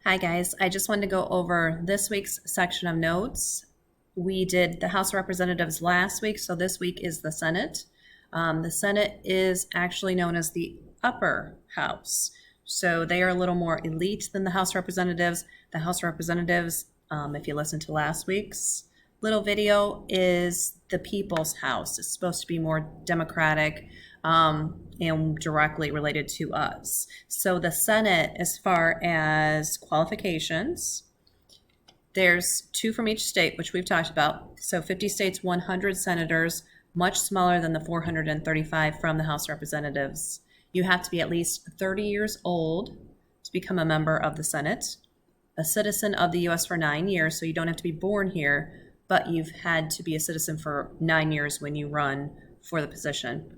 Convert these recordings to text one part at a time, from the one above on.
Hi guys, I just wanted to go over this week's section of notes. We did the House of Representatives last week, so this week is the Senate. The Senate is actually known as the upper house. So they are a little more elite than the House of Representatives. The House of Representatives, if you listen to last week's little video, is the people's house. It's supposed to be more democratic and directly related to us. So the Senate, as far as qualifications, there's 2 from each state, which we've talked about. So 50 states, 100 senators, much smaller than the 435 from the House of Representatives. You have to be at least 30 years old to become a member of the Senate, a citizen of the U.S. for 9 years, so you don't have to be born here, but you've had to be a citizen for 9 years when you run for the position.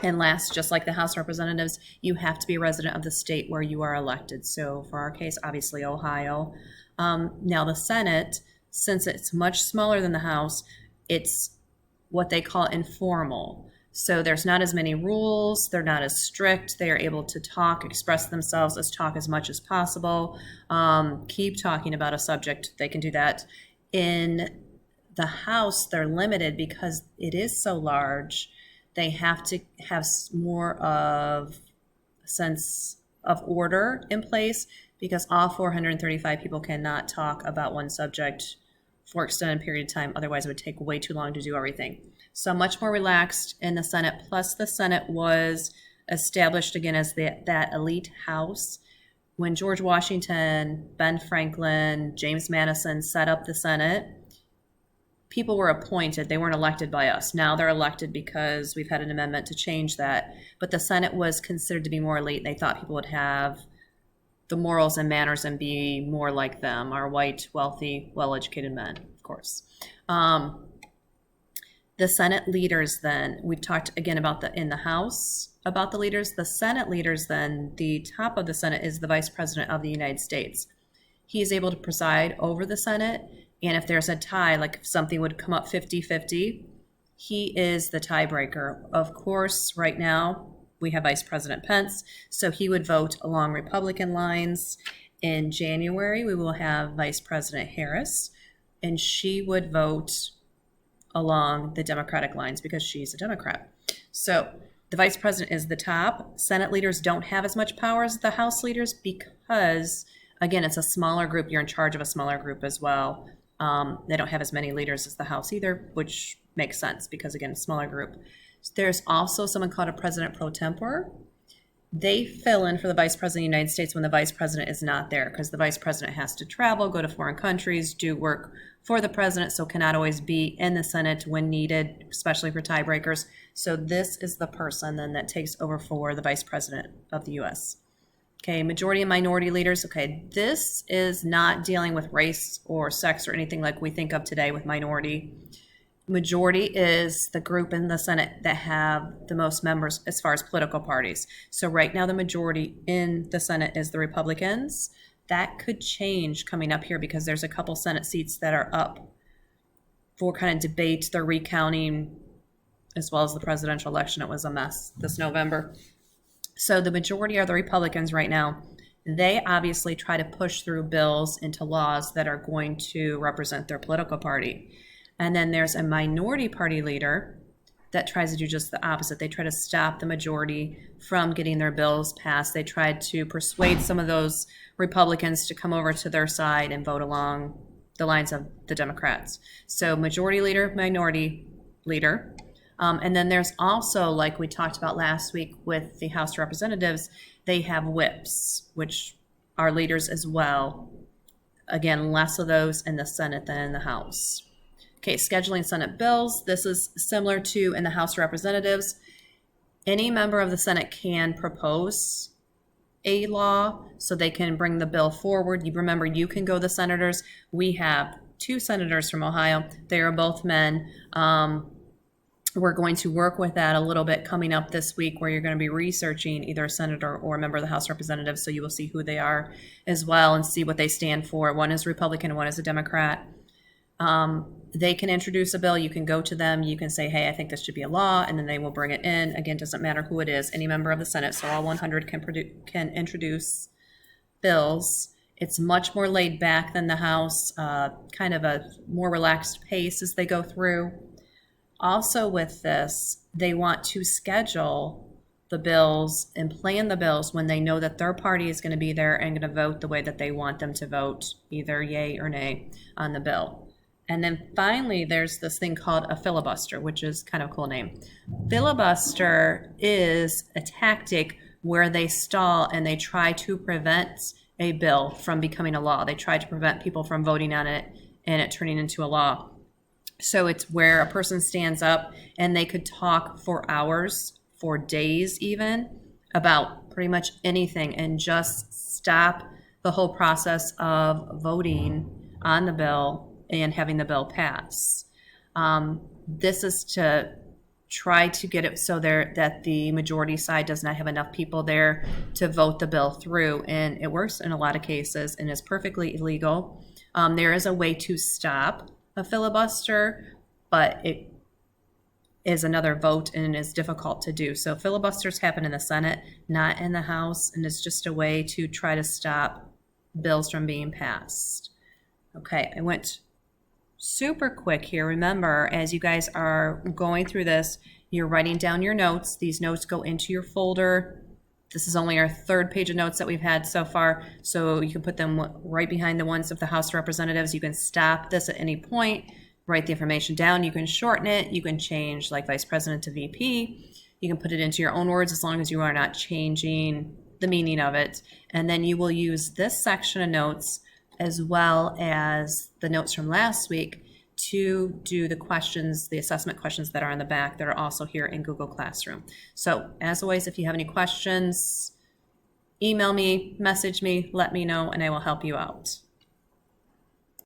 And last, just like the House of Representatives, you have to be a resident of the state where you are elected. So for our case, obviously Ohio. Now the Senate, since it's much smaller than the House, it's what they call informal. So there's not as many rules, they're not as strict, they are able to talk, express themselves, talk as much as possible, keep talking about a subject, they can do that. In the House, they're limited because it is so large. They have to have more of a sense of order in place because all 435 people cannot talk about one subject for an extended period of time. Otherwise, it would take way too long to do everything. So much more relaxed in the Senate. Plus, the Senate was established again as that elite house. When George Washington, Ben Franklin, James Madison set up the Senate, people were appointed. They weren't elected by us. Now they're elected because we've had an amendment to change that. But the Senate was considered to be more elite. They thought people would have the morals and manners and be more like them, our white, wealthy, well-educated men, of course. The Senate leaders then, we've talked again about in the House about the leaders. The Senate leaders then, the top of the Senate is the Vice President of the United States. He is able to preside over the Senate. And if there's a tie, like if something would come up 50-50, he is the tiebreaker. Of course, right now we have Vice President Pence, so he would vote along Republican lines. In January, we will have Vice President Harris, and she would vote along the Democratic lines because she's a Democrat. So the Vice President is the top. Senate leaders don't have as much power as the House leaders because, again, it's a smaller group. You're in charge of a smaller group as well. They don't have as many leaders as the House either, which makes sense because, again, a smaller group. There's also someone called a president pro tempore. They fill in for the Vice President of the United States when the Vice President is not there because the Vice President has to travel, go to foreign countries, do work for the President, so cannot always be in the Senate when needed, especially for tiebreakers. So this is the person then that takes over for the Vice President of the U.S. Okay, majority and minority leaders. Okay, this is not dealing with race or sex or anything like we think of today with minority. Majority is the group in the Senate that have the most members as far as political parties. So right now the majority in the Senate is the Republicans. That could change coming up here because there's a couple Senate seats that are up for kind of debate. They're recounting as well as the presidential election. It was a mess this November. So the majority are the Republicans right now. They obviously try to push through bills into laws that are going to represent their political party. And then there's a minority party leader that tries to do just the opposite. They try to stop the majority from getting their bills passed. They tried to persuade some of those Republicans to come over to their side and vote along the lines of the Democrats. So majority leader, minority leader. And then there's also, like we talked about last week with the House of Representatives, they have whips, which are leaders as well. Again, less of those in the Senate than in the House. Okay, scheduling Senate bills. This is similar to in the House of Representatives. Any member of the Senate can propose a law, so they can bring the bill forward. You remember, you can go the senators. We have 2 senators from Ohio. They are both men. We're going to work with that a little bit coming up this week where you're going to be researching either a senator or a member of the House of Representatives, so you will see who they are as well and see what they stand for. One is Republican and one is a Democrat. They can introduce a bill. You can go to them. You can say, hey, I think this should be a law, and then they will bring it in. Again, doesn't matter who it is, any member of the Senate. So all 100 can introduce bills. It's much more laid back than the House, kind of a more relaxed pace as they go through. Also, with this, they want to schedule the bills and plan the bills when they know that their party is going to be there and going to vote the way that they want them to vote, either yay or nay on the bill. And then finally, there's this thing called a filibuster, which is kind of a cool name. Filibuster is a tactic where they stall and they try to prevent a bill from becoming a law. They try to prevent people from voting on it and it turning into a law. So it's where a person stands up and they could talk for hours, for days even, about pretty much anything and just stop the whole process of voting on the bill and having the bill pass. This is to try to get it so that the majority side does not have enough people there to vote the bill through, and it works in a lot of cases and is perfectly illegal. There is a way to stop a filibuster, but it is another vote and is difficult to do. So filibusters happen in the Senate, not in the House, and it's just a way to try to stop bills from being passed. Okay, I went super quick here. Remember, as you guys are going through this, you're writing down your notes. These notes go into your folder. This is only our third page of notes that we've had so far, so you can put them right behind the ones of the House of Representatives. You can stop this at any point, write the information down. You can shorten it. You can change like Vice President to VP. You can put it into your own words as long as you are not changing the meaning of it. And then you will use this section of notes as well as the notes from last week to do the questions, the assessment questions that are on the back that are also here in Google Classroom. So as always, if you have any questions, email me, message me, let me know, and I will help you out.